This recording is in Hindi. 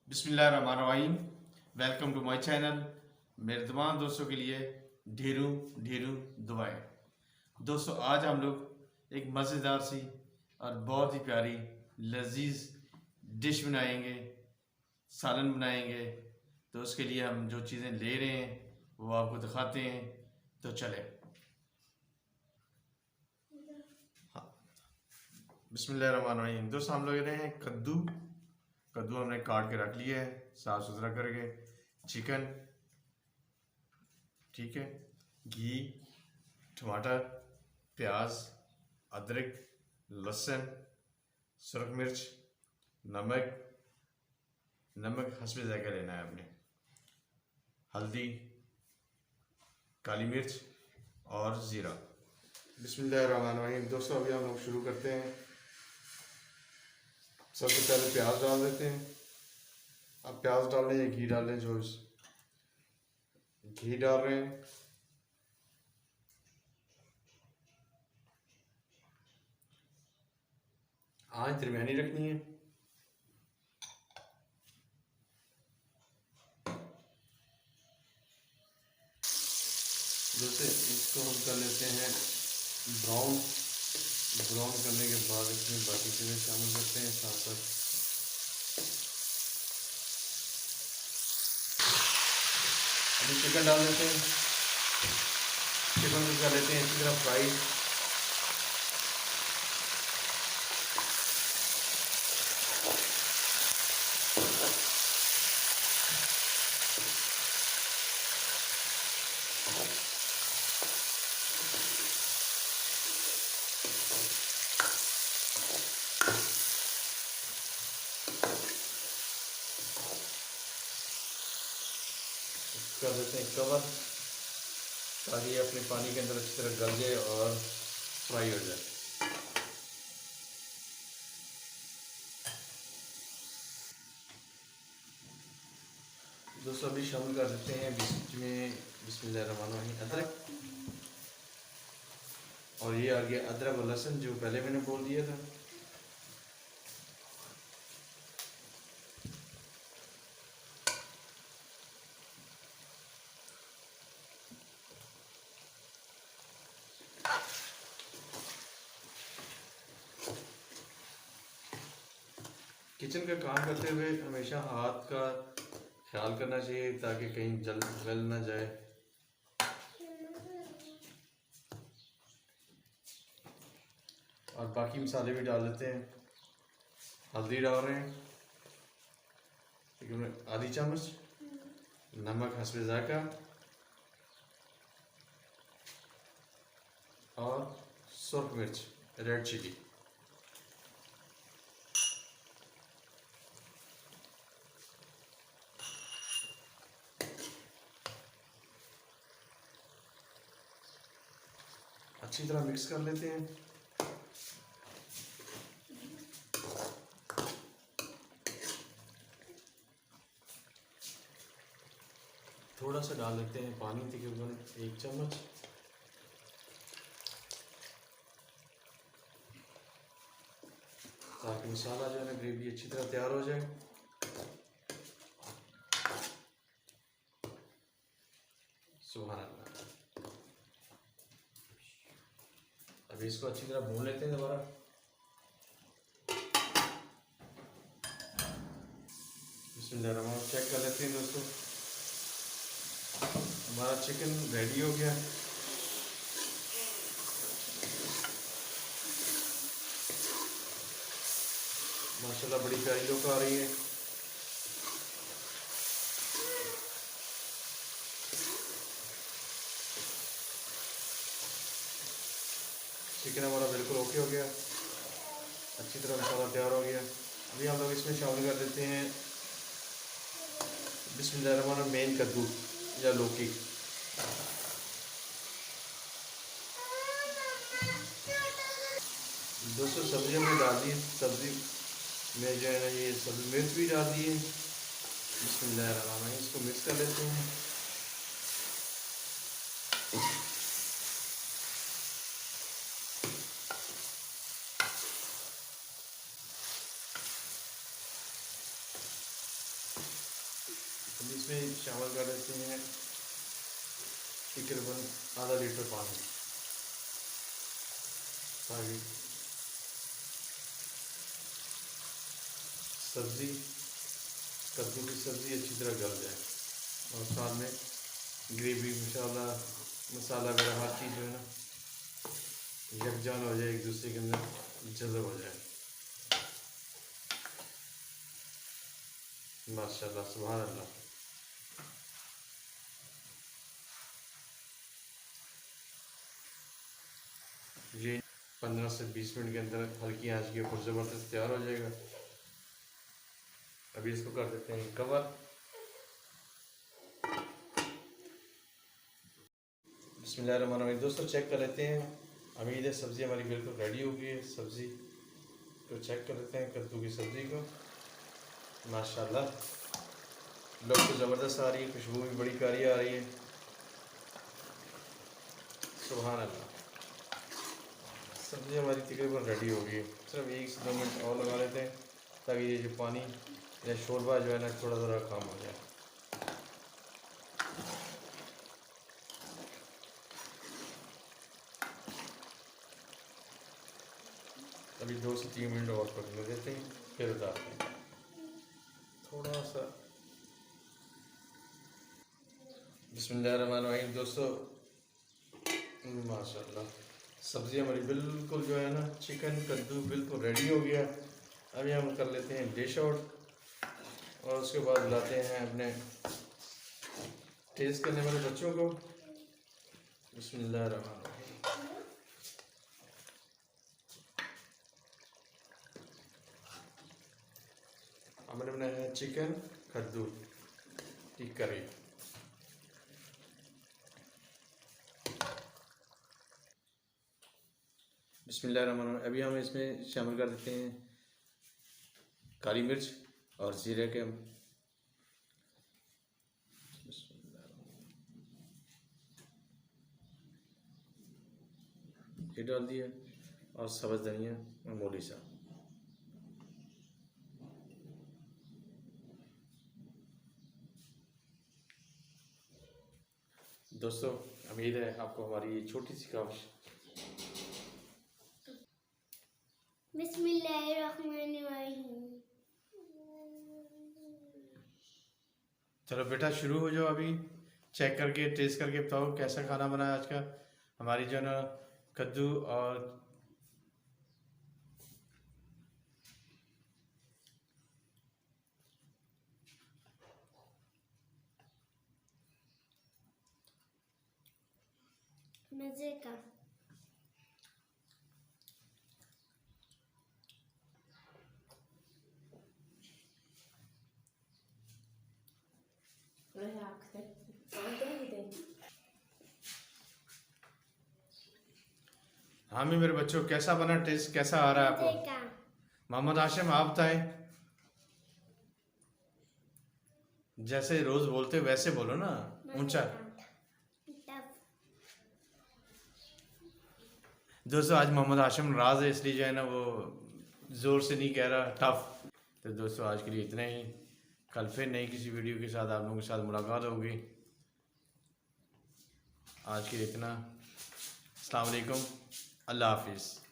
बिस्मिल्लाहिर्रहमानिर्रहीम। Welcome to my channel. मेरे तमाम दोस्तों के लिए ढेरों ढेरों दुआएं। दोस्तों, आज हम लोग एक मज़ेदार सी और बहुत ही प्यारी लजीज डिश बनाएंगे, सालन बनाएंगे। तो उसके लिए हम जो चीज़ें ले रहे हैं वो आपको दिखाते हैं। तो चलें। बिस्मिल्लाहिर्रहमानिर्रहीम। दोस्तों, हम लोग ले रहे हैं कद्दू। कद्दू हमने काट के रख लिया है साफ़ सुथरा करके। चिकन, ठीक है, घी, टमाटर, प्याज, अदरक, लहसुन, सुरख मिर्च, नमक। नमक हस्बे ज़ायक़ा लेना है आपने। हल्दी, काली मिर्च और ज़ीरा। बिस्मिल्लाहिर्रहमानिर्रहीम। दोस्तों, अभी हम लोग शुरू करते हैं। सबसे पहले प्याज डाल देते हैं। अब प्याज डाल लें या घी डाल लें, जो घी डाल रहे हैं। आँच दरमियानी रखनी है। जैसे इसको हम कर लेते हैं ब्राउन। ब्राउन करने के बाद इसमें बाकी चीज़ें शामिल करते हैं साथ साथ। अभी चिकन डाल देते हैं। चिकन को कर लेते हैं इसी तरह फ्राई। कर देते हैं कवर, ताकि ये अपने पानी के अंदर अच्छी तरह गल जाए और फ्राई हो जाए। दोस्तों, अभी शामिल कर देते हैं इसमें बिस्मिल्लाहिर्रहमानिर्रहीम अदरक। और ये आ गया अदरक और लहसुन, जो पहले मैंने बोल दिया था। किचन का काम करते हुए हमेशा हाथ का ख्याल करना चाहिए, ताकि कहीं जल ना जाए। और बाकी मसाले भी डाल देते हैं। हल्दी डाल रहे हैं तकरीबन आधी चम्मच। नमक हस्बे ज़ायक़ा। और सुरख मिर्च, रेड चिली। अच्छी तरह मिक्स कर लेते हैं। थोड़ा सा डाल देते हैं पानी, तकरीबन 1 चम्मच, ताकि मसाला जो है ना, ग्रेवी अच्छी तरह तैयार हो जाए। सुभान अल्लाह। अभी इसको अच्छी तरह भून लेते हैं दोबारा। बिस्मिल्लाहिर्रहमानिर्रहीम। चेक कर लेते हैं दोस्तों, हमारा चिकन रेडी हो गया। माशाल्लाह बड़ी प्यारी लुक आ रही है। चिकन हमारा बिल्कुल ओके हो गया, अच्छी तरह मसाला तैयार हो गया। अभी हम लोग इसमें शामिल कर देते हैं बिस्मिल्लाहिर्रहमानिर्रहीम मेन कद्दू या लौकी। दोस्तों, सब्जी हमने डाल दी। सब्जी में जो है ना, ये सब्जी मिर्च भी डाल दी है। बिस्मिल्लाहिर्रहमानिर्रहीम। इसको मिक्स कर लेते हैं। अब इसमें शामिल कर देते हैं तकरीबन आधा लीटर पानी, ताकि सब्ज़ी कद्दू की सब्ज़ी अच्छी तरह गल जाए और साथ में ग्रेवी मसाला वगैरह हर चीज़ जो है ना यकजान हो जाए, एक दूसरे के अंदर जज़ब हो जाए। माशाल्लाह सुभान अल्लाह। ये 15 से 20 मिनट के अंदर हल्की आंच के ऊपर ज़बरदस्त तैयार हो जाएगा। अभी इसको कर देते हैं कवर। बिस्मिल्लाहिर्रहमानिर्रहीम। दोस्तों चेक कर लेते हैं, उम्मीद है सब्ज़ी हमारी बिल्कुल रेडी हो गई है। सब्ज़ी को चेक कर लेते हैं, कद्दू की सब्ज़ी को। माशाल्लाह लुक तो ज़बरदस्त आ रही है, खुशबू भी बड़ी प्यारी आ रही है। सुभान अल्लाह। सब्ज़ी हमारी तकरीबन रेडी हो गई है। सिर्फ 1 से 2 मिनट और लगा लेते हैं ताकि ये जो पानी या शोरबा जो है ना थोड़ा थोड़ा कम हो जाए। अभी 2 से 3 मिनट और पकने देते हैं, फिर उतारते हैं थोड़ा सा। बिस्मिल्लाहिर्रहमानिर्रहीम। दोस्तों माशाल्लाह सब्ज़ी हमारी बिल्कुल जो है ना चिकन कद्दू बिल्कुल रेडी हो गया। अभी हम कर लेते हैं डिश आउट और उसके बाद बुलाते हैं अपने टेस्ट करने वाले बच्चों को। बिस्मिल्लाहिर्रहमानिर्रहीम। हमने बनाया है चिकन कद्दू की करी। बिस्मिल्लाहिर्रहमानिर्रहीम। अभी हम इसमें शामिल कर देते हैं काली मिर्च और जीरे के ये डाल दिया और सब्ज़ धनिया मामूली सा। दोस्तों उम्मीद है आपको हमारी ये छोटी सी काविश। बिस्मिल्लाहिर्रहमानिर्रहीम। चलो बेटा शुरू हो जाओ। अभी चेक करके टेस्ट करके बताओ कैसा खाना बना है आज का। हमारी जो ना कद्दू और मज़े का। हाँ मैं मेरे बच्चों कैसा बना, टेस्ट कैसा आ रहा है मज़े आपको? का। मोहम्मद हाशिम आप बताएं। जैसे रोज बोलते हो वैसे बोलो ना, ऊंचा। दोस्तों आज मोहम्मद हाशिम नाराज है, इसलिए जो है ना वो जोर से नहीं कह रहा, टफ। तो दोस्तों आज के लिए इतना ही। कल फिर नई किसी वीडियो के साथ आप लोगों के साथ मुलाकात होगी। आज के लिए इतना। अस्सलाम वालेकुम, अल्लाह हाफिज़।